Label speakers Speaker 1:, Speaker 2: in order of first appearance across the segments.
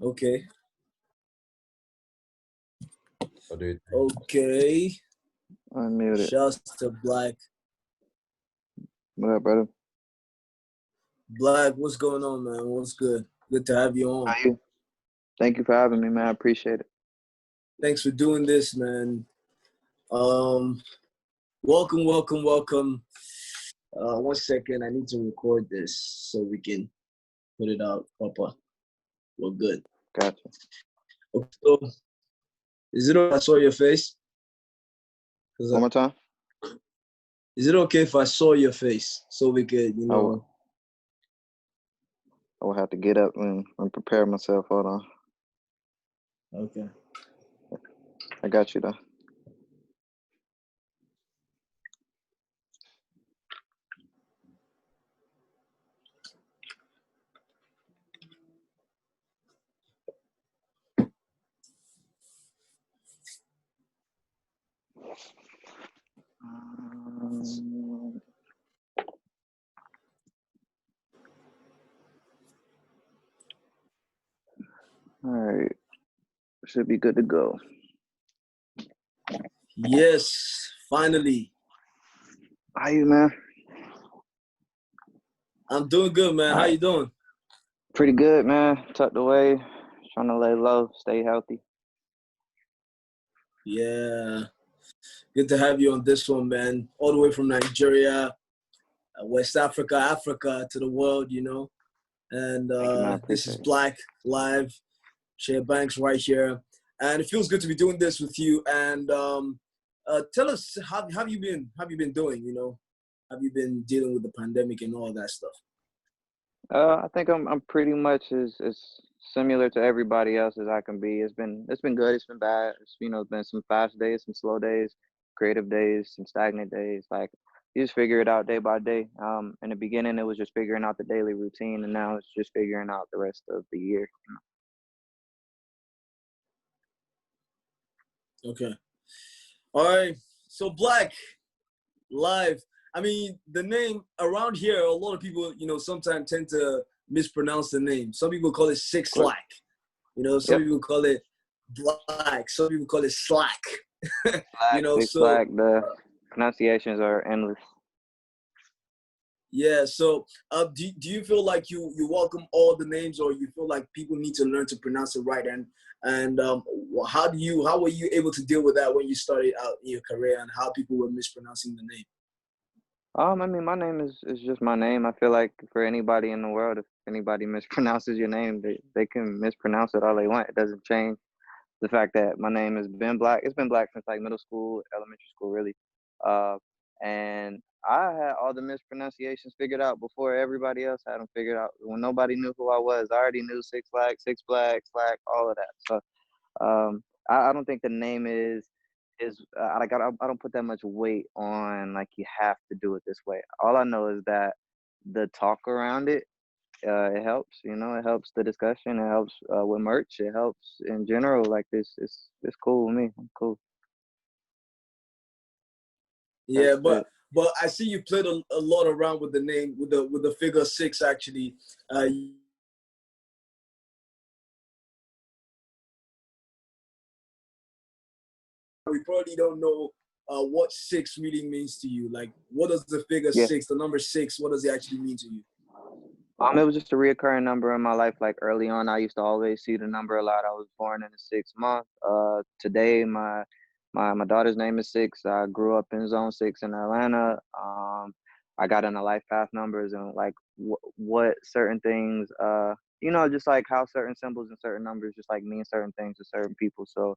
Speaker 1: Okay.
Speaker 2: What do you think?
Speaker 1: Okay.
Speaker 3: Unmuted.
Speaker 1: Shouts to Black.
Speaker 3: What up, brother?
Speaker 1: Black, what's going on, man? What's good? Good to have you on.
Speaker 3: How you? Thank you for having me, man. I appreciate it.
Speaker 1: Thanks for doing this, man. Welcome. 1 second, I need to record this so we can put it out proper. We're good.
Speaker 3: Gotcha.
Speaker 1: Okay, so, is it okay if I saw your face?
Speaker 3: One more time?
Speaker 1: Is it okay if I saw your face so we could, you know?
Speaker 3: I will have to get up and prepare myself. Hold on.
Speaker 1: Okay.
Speaker 3: I got you, though. All right. Should be good to go.
Speaker 1: Yes, finally.
Speaker 3: How you, man?
Speaker 1: I'm doing good, man. How you doing?
Speaker 3: Pretty good, man. Tucked away. Trying to lay low, stay healthy.
Speaker 1: Yeah. Good to have you on this one, man. All the way from Nigeria, West Africa, Africa to the world, you know. And this is Black Live, Sheye Banks right here. And it feels good to be doing this with you. And tell us, how have you been doing, you know? Have you been dealing with the pandemic and all that stuff?
Speaker 3: I think I'm pretty much as similar to everybody else as I can be. It's been good. It's been bad. It's been some fast days, some slow days, creative days, some stagnant days. Like you just figure it out day by day. In the beginning, it was just figuring out the daily routine, and now it's just figuring out the rest of the year.
Speaker 1: Okay. All right. So Black Live. I mean, the name around here, a lot of people, you know, sometimes tend to mispronounce the name. Some people call it Six Slack. You know, some people call it Black. Some people call it Slack. You know,
Speaker 3: Six
Speaker 1: so
Speaker 3: Slack, the pronunciations are endless.
Speaker 1: Yeah. So, do you feel like you welcome all the names, or you feel like people need to learn to pronounce it right? And how were you able to deal with that when you started out in your career, and how people were mispronouncing the name?
Speaker 3: I mean, my name is just my name. I feel like for anybody in the world, if anybody mispronounces your name, they can mispronounce it all they want. It doesn't change the fact that my name has been Black. It's been Black since like middle school, elementary school, really. And I had all the mispronunciations figured out before everybody else had them figured out. When nobody knew who I was, I already knew Six Black, Six Black, Slack, all of that. So I don't think the name is I don't put that much weight on like you have to do it this way. All I know is that the talk around it, it helps. You know, it helps the discussion. It helps with merch. It helps in general. Like this, it's cool with me. I'm cool.
Speaker 1: Yeah, but I see you played a lot around with the name, with the figure 6 actually. We probably don't know what 6 really means to you. Like, what does the figure 6, the number 6, what does it actually mean to you?
Speaker 3: It was just a reoccurring number in my life. Like early on, I used to always see the number a lot. I was born in the 6th month. Today, my daughter's name is 6. I grew up in Zone 6 in Atlanta. I got into life path numbers and like what certain things, you know, just like how certain symbols and certain numbers just like mean certain things to certain people. So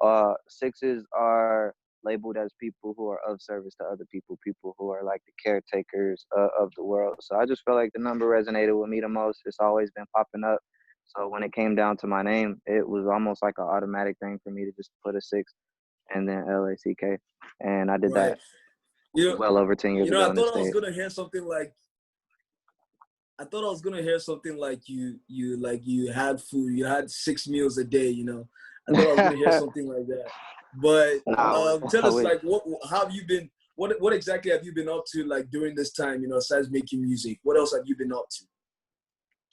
Speaker 3: 6s are labeled as people who are of service to other people, people who are like the caretakers of the world. So I just felt like the number resonated with me the most. It's always been popping up. So when it came down to my name, it was almost like an automatic thing for me to just put a 6 and then LACK. And I did that well over 10 years ago.
Speaker 1: I thought I was gonna hear something like you had food, you had 6 meals a day, you know. I thought I was gonna hear something like that. But tell us, like, how have you been? What exactly have you been up to, like, during this time? You know, besides making music, what else have you been up to?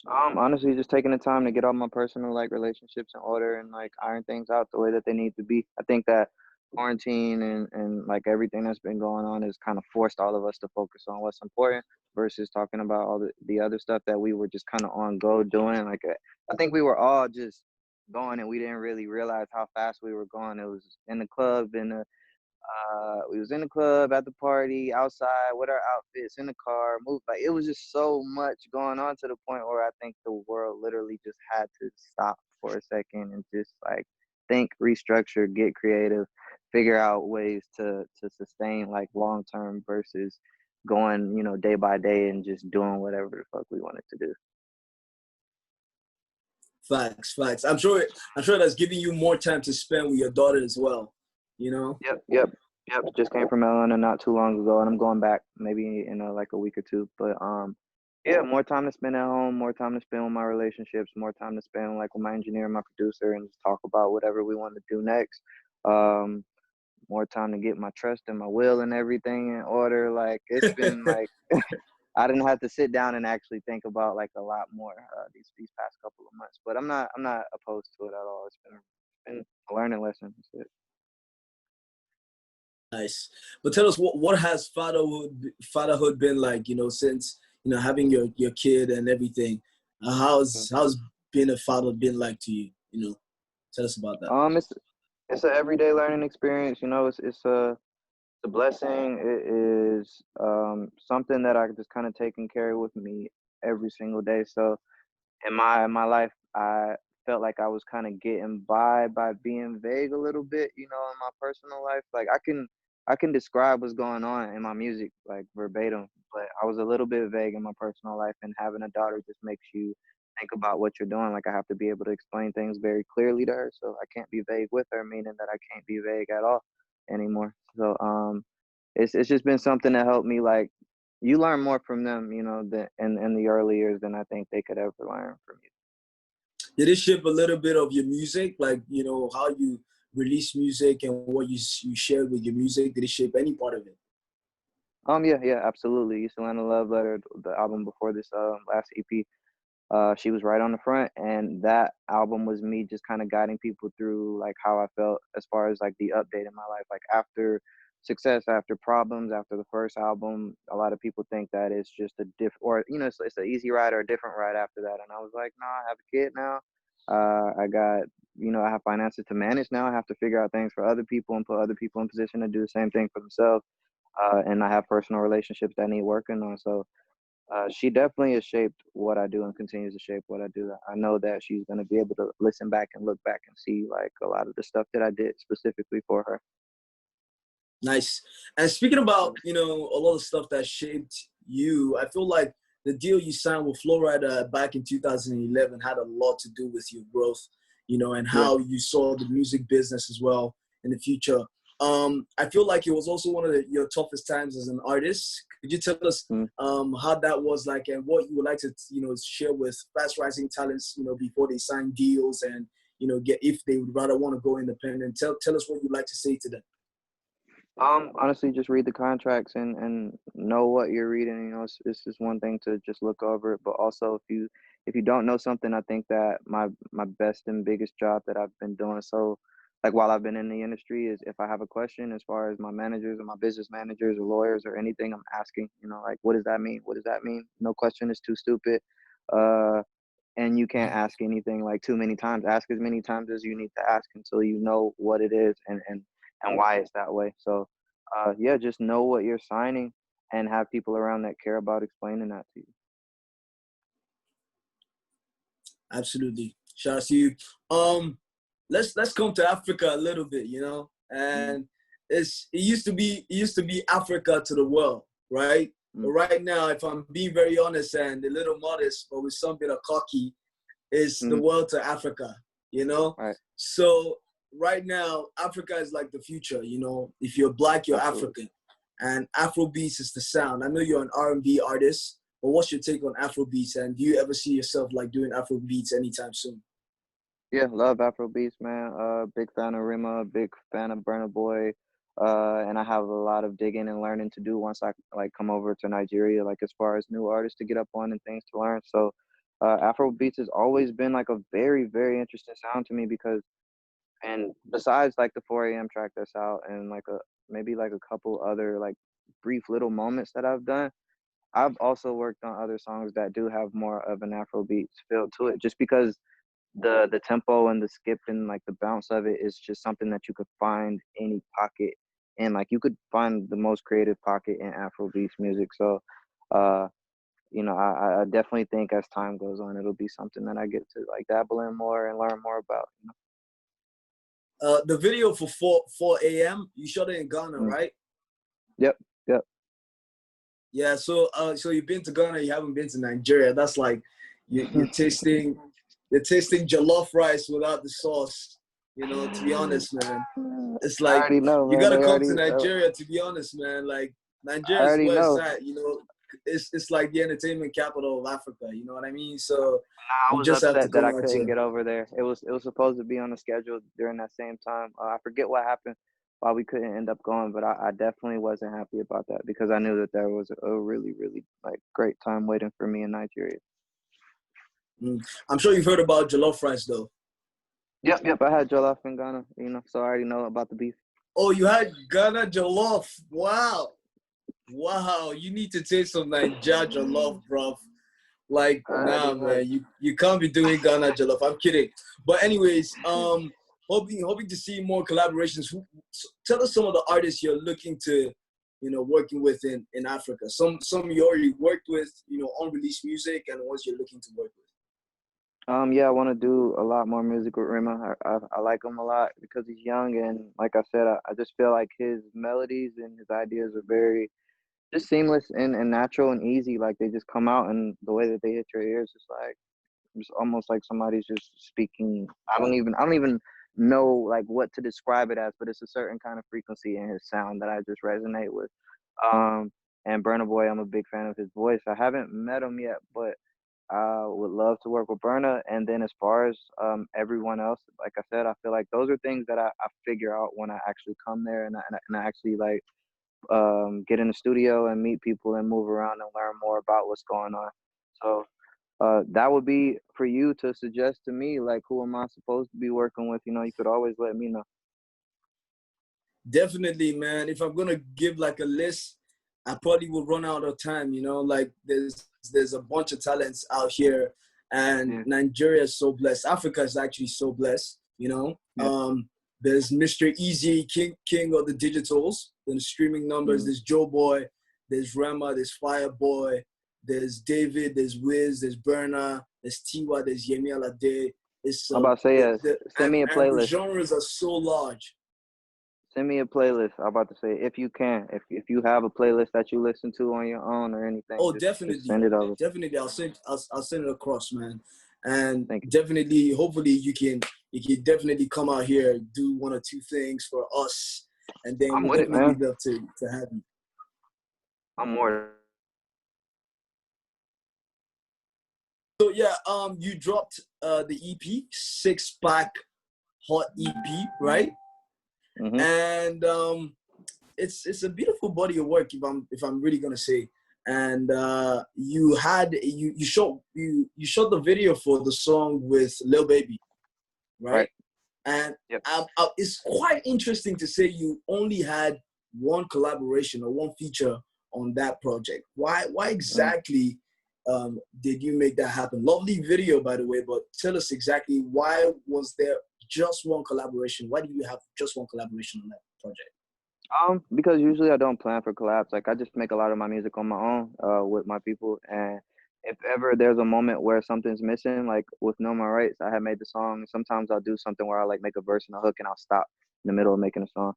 Speaker 3: Honestly, just taking the time to get all my personal like relationships in order and like iron things out the way that they need to be. I think that quarantine and like everything that's been going on has kind of forced all of us to focus on what's important versus talking about all the other stuff that we were just kind of on go doing. Like I think we were all just going and we didn't really realize how fast we were going. It was in the club in the we was in the club, at the party, outside, with our outfits, in the car, moved. Like it was just so much going on to the point where I think the world literally just had to stop for a second and just like think, restructure, get creative, figure out ways to sustain like long term versus going, you know, day by day and just doing whatever the fuck we wanted to do.
Speaker 1: Facts, facts. I'm sure that's giving you more time to spend with your daughter as well. You know.
Speaker 3: Yep. Just came from Elena not too long ago, and I'm going back maybe in like a week or two. But yeah, more time to spend at home, more time to spend with my relationships, more time to spend like with my engineer, my producer, and just talk about whatever we want to do next. Um, More time to get my trust and my will and everything in order. Like it's been like I didn't have to sit down and actually think about like a lot more these past couple of months. But I'm not opposed to it at all. It's been a learning lesson. That's it.
Speaker 1: Nice. But tell us what has fatherhood been like, you know, since, you know, having your kid and everything. How's being a father been like to you? You know, tell us about that.
Speaker 3: It's an everyday learning experience. You know, it's a blessing. It is something that I just kind of take and carry with me every single day. So in my life, I felt like I was kind of getting by being vague a little bit, you know, in my personal life. Like I can describe what's going on in my music like verbatim, but I was a little bit vague in my personal life, and having a daughter just makes you think about what you're doing. Like I have to be able to explain things very clearly to her, so I can't be vague with her, meaning that I can't be vague at all anymore. So it's just been something that helped me like you learn more from them, you know, in the early years than I think they could ever learn from you.
Speaker 1: Did it shape a little bit of your music, like, you know, how you release music and what you share with your music? Did it shape any part of it?
Speaker 3: Yeah, absolutely. Used to Land a Love Letter, the album before this last EP. She was right on the front, and that album was me just kind of guiding people through like how I felt as far as like the update in my life. Like after success, after problems, after the first album, a lot of people think that it's just a or you know, it's an easy ride or a different ride after that. And I was like, nah, I have a kid now. I got, you know, I have finances to manage now. I have to figure out things for other people and put other people in position to do the same thing for themselves. And I have personal relationships that need working on. So she definitely has shaped what I do and continues to shape what I do. I know that she's going to be able to listen back and look back and see like a lot of the stuff that I did specifically for her.
Speaker 1: Nice. And speaking about, you know, a lot of stuff that shaped you, I feel like the deal you signed with Florida back in 2011 had a lot to do with your growth, you know, and
Speaker 3: Yeah.
Speaker 1: how you saw the music business as well in the future. I feel like it was also one of your toughest times as an artist. Could you tell us how that was like and what you would like to, you know, share with fast rising talents, you know, before they sign deals and, you know, get if they would rather want to go independent? Tell us what you'd like to say to them.
Speaker 3: Honestly, just read the contracts and know what you're reading. You know, it's just one thing to just look over it, but also if you don't know something, I think that my best and biggest job that I've been doing so like while I've been in the industry is if I have a question as far as my managers or my business managers or lawyers or anything, I'm asking, you know, like what does that mean? What does that mean? No question is too stupid. Uh and you can't ask anything like too many times. Ask as many times as you need to ask until you know what it is and why it's that way. So, yeah, just know what you're signing and have people around that care about explaining that to you.
Speaker 1: Absolutely. Shout out to you. Let's come to Africa a little bit, you know. And it used to be Africa to the world, right? But right now, if I'm being very honest and a little modest, but with some bit of cocky, it's the world to Africa, you know?
Speaker 3: Right.
Speaker 1: So right now, Africa is like the future, you know. If you're black, you're African. And Afrobeats is the sound. I know you're an R&B artist, but what's your take on Afrobeats? And do you ever see yourself like doing Afrobeats anytime soon?
Speaker 3: Yeah, love Afrobeats, man. Big fan of Rima, big fan of Burna Boy. And I have a lot of digging and learning to do once I like come over to Nigeria, like as far as new artists to get up on and things to learn. So Afrobeats has always been like a very, very interesting sound to me because, and besides like the 4 a.m. track that's out and like maybe like a couple other like brief little moments that I've done, I've also worked on other songs that do have more of an Afrobeats feel to it, just because the tempo and the skip and like the bounce of it is just something that you could find any pocket, and like you could find the most creative pocket in Afrobeats music. So, uh, I definitely think as time goes on, it'll be something that I get to like dabble in more and learn more about.
Speaker 1: The video for 4 a.m. you shot it in Ghana, right?
Speaker 3: Yep.
Speaker 1: Yeah. So you've been to Ghana, you haven't been to Nigeria. That's like you're tasting jollof rice without the sauce. To be honest, man, it's
Speaker 3: I
Speaker 1: like
Speaker 3: already know,
Speaker 1: you
Speaker 3: man.
Speaker 1: gotta come to Nigeria. To be honest, man, like
Speaker 3: I
Speaker 1: Nigeria's
Speaker 3: already
Speaker 1: where it's
Speaker 3: know.
Speaker 1: at. It's like the entertainment capital of Africa. You know what I mean? So
Speaker 3: I
Speaker 1: you
Speaker 3: was
Speaker 1: just have to
Speaker 3: upset that I
Speaker 1: come out
Speaker 3: couldn't
Speaker 1: here.
Speaker 3: get over there. It was supposed to be on the schedule during that same time. I forget what happened why we couldn't end up going, but I definitely wasn't happy about that because I knew that there was a really, really like great time waiting for me in Nigeria.
Speaker 1: I'm sure you've heard about jollof rice, though.
Speaker 3: Yep. I had jollof in Ghana, so I already know about the beef.
Speaker 1: Oh, you had Ghana jollof. Wow. You need to taste some Nigeria jollof, bro. Like, nah, man, you can't be doing Ghana jollof. I'm kidding. But anyways, hoping to see more collaborations. Tell us some of the artists you're looking to, working with in Africa. Some you already worked with, unreleased music, and ones you're looking to work with.
Speaker 3: Yeah, I want to do a lot more music with Rima. I like him a lot because he's young, and like I said, I just feel like his melodies and his ideas are very just seamless and natural and easy. Like they just come out, and the way that they hit your ears is like it's almost like somebody's just speaking. I don't even know like what to describe it as, but it's a certain kind of frequency in his sound that I just resonate with. Um, and Burna Boy, I'm a big fan of his voice. I haven't met him yet, but I would love to work with Burna. And then as far as everyone else, like I said, I feel like those are things that I figure out when I actually come there and I actually like get in the studio and meet people and move around and learn more about what's going on. So that would be for you to suggest to me, like, who am I supposed to be working with? You could always let me know.
Speaker 1: Definitely, man. If I'm gonna give like a list, I probably will run out of time. Like there's a bunch of talents out here, and Nigeria is so blessed. Africa is actually so blessed. There's Mr. Easy, King of the digitals, the streaming numbers. There's Joe Boy, there's Rema, there's Fireboy, there's David, there's Wiz, there's Burna, there's Tiwa, there's Yemi Alade.
Speaker 3: I'm about to say, send me a playlist.
Speaker 1: And the genres are so large.
Speaker 3: Send me a playlist. I'm about to say, if you can, if you have a playlist that you listen to on your own or anything.
Speaker 1: Oh, definitely.
Speaker 3: Just send it over.
Speaker 1: Definitely, I'll send it across, man. And definitely, hopefully, you can definitely come out here, do one or two things for us, and then we'll definitely love to have you.
Speaker 3: I'm more.
Speaker 1: So yeah, you dropped the EP, 6-pack hot EP, right?
Speaker 3: Mm-hmm.
Speaker 1: And it's a beautiful body of work, if I'm really gonna say. And you shot the video for the song with Lil Baby, right? And it's quite interesting to say you only had one collaboration or one feature on that project. Why exactly did you make that happen? Lovely video, by the way, but tell us exactly why was there just one collaboration? Why do you have just one collaboration on that project?
Speaker 3: Because usually I don't plan for collabs. Like I just make a lot of my music on my own, with my people. And if ever there's a moment where something's missing, like with No More Rights, I had made the song. Sometimes I'll do something where I like make a verse and a hook and I'll stop in the middle of making a song.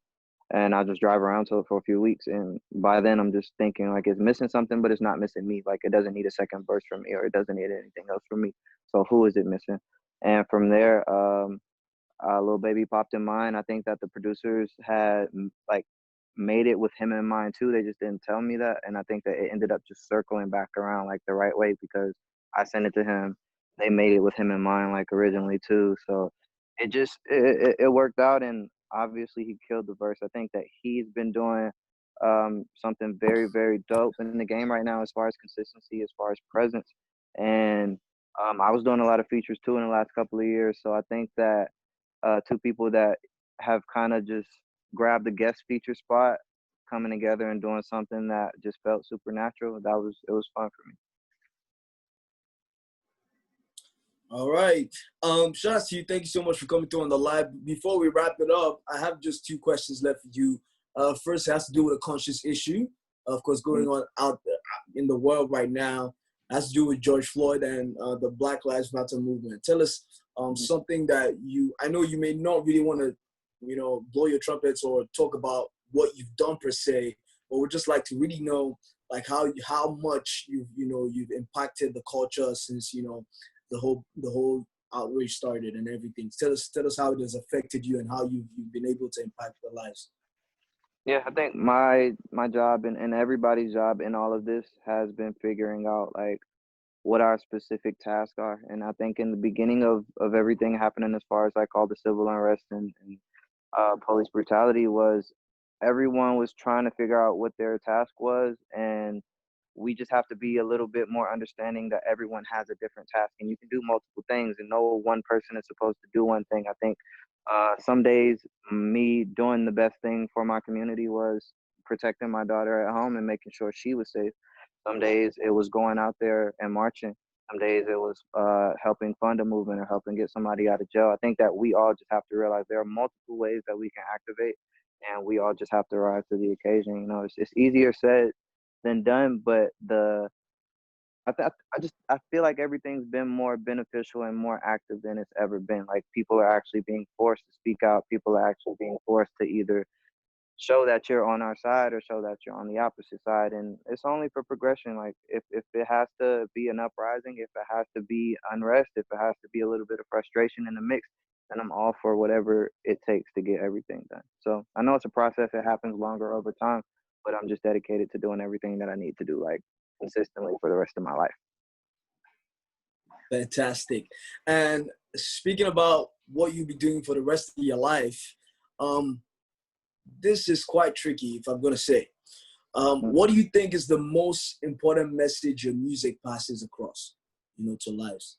Speaker 3: And I'll just drive around to it for a few weeks. And by then I'm just thinking like it's missing something, but it's not missing me. Like it doesn't need a second verse from me or it doesn't need anything else from me. So who is it missing? And from there, Lil Baby popped in mind. I think that the producers had like made it with him in mind too. They just didn't tell me that, and I think that it ended up just circling back around like the right way because I sent it to him. They made it with him in mind like originally too. So it just it worked out, and obviously he killed the verse. I think that he's been doing something very, very dope in the game right now as far as consistency, as far as presence, and I was doing a lot of features too in the last couple of years. So I think that two people that have kind of just grabbed the guest feature spot, coming together and doing something that just felt supernatural. It was fun for me.
Speaker 1: All right. Shouts to you. Thank you so much for coming through on the live. Before we wrap it up, I have just 2 questions left for you. First, it has to do with a conscious issue, of course, going on out there in the world right now. It has to do with George Floyd and the Black Lives Matter movement. Tell us something that I know you may not really want to, blow your trumpets or talk about what you've done per se, but we'd just like to really know, like, how much you've impacted the culture since, the whole outrage started and everything. Tell us how it has affected you and how you've been able to impact their lives.
Speaker 3: Yeah, I think my job and everybody's job in all of this has been figuring out like what our specific tasks are. And I think in the beginning of everything happening, as far as like all the civil unrest and police brutality, was everyone was trying to figure out what their task was, and we just have to be a little bit more understanding that everyone has a different task and you can do multiple things and no one person is supposed to do one thing. I think some days me doing the best thing for my community was protecting my daughter at home and making sure she was safe. Some days it was going out there and marching. Some days it was helping fund a movement or helping get somebody out of jail. I think that we all just have to realize there are multiple ways that we can activate, and we all just have to rise to the occasion. It's easier said than done, but I feel like everything's been more beneficial and more active than it's ever been. Like people are actually being forced to speak out. People are actually being forced to either show that you're on our side or show that you're on the opposite side. And it's only for progression. Like if it has to be an uprising, if it has to be unrest, if it has to be a little bit of frustration in the mix, then I'm all for whatever it takes to get everything done. So I know it's a process. It happens longer over time, but I'm just dedicated to doing everything that I need to do, like consistently for the rest of my life.
Speaker 1: Fantastic. And speaking about what you'll be doing for the rest of your life, this is quite tricky, if I'm going to say. What do you think is the most important message your music passes across, to lives?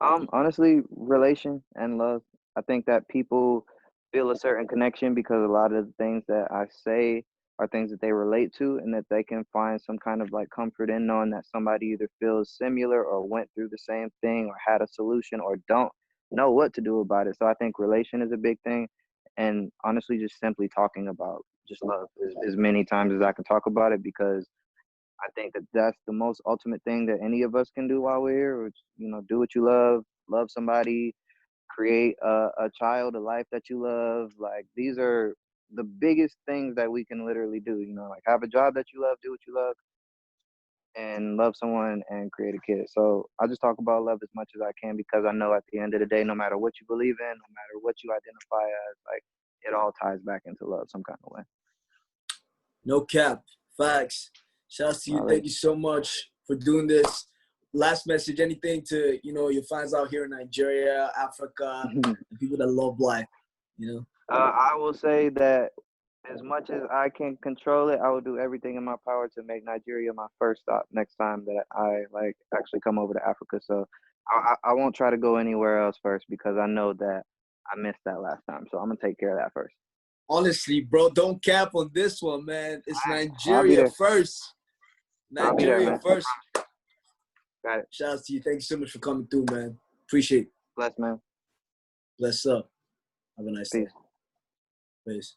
Speaker 3: Honestly, relation and love. I think that people feel a certain connection because a lot of the things that I say are things that they relate to, and that they can find some kind of like comfort in knowing that somebody either feels similar or went through the same thing or had a solution or don't know what to do about it. So I think relation is a big thing. And honestly, just simply talking about just love as many times as I can talk about it, because I think that that's the most ultimate thing that any of us can do while we're here, which, do what you love somebody, create a child, a life that you love. Like these are the biggest things that we can literally do, like have a job that you love, do what you love, and love someone and create a kid. So I just talk about love as much as I can, because I know at the end of the day, no matter what you believe in, no matter what you identify as, like it all ties back into love some kind of way.
Speaker 1: No cap. Facts. Shouts to you. Thank you so much for doing this. Last message, anything to, your fans out here in Nigeria, Africa, people that love Black,
Speaker 3: I will say that as much as I can control it, I will do everything in my power to make Nigeria my first stop next time that I actually come over to Africa. So I won't try to go anywhere else first, because I know that I missed that last time. So I'm going to take care of that first.
Speaker 1: Honestly, bro, don't cap on this one, man. It's Nigeria first. Nigeria first.
Speaker 3: Got it.
Speaker 1: Shout out to you. Thank you so much for coming through, man. Appreciate it.
Speaker 3: Bless, man.
Speaker 1: Bless up. Have a nice day.
Speaker 3: Peace.
Speaker 1: Peace.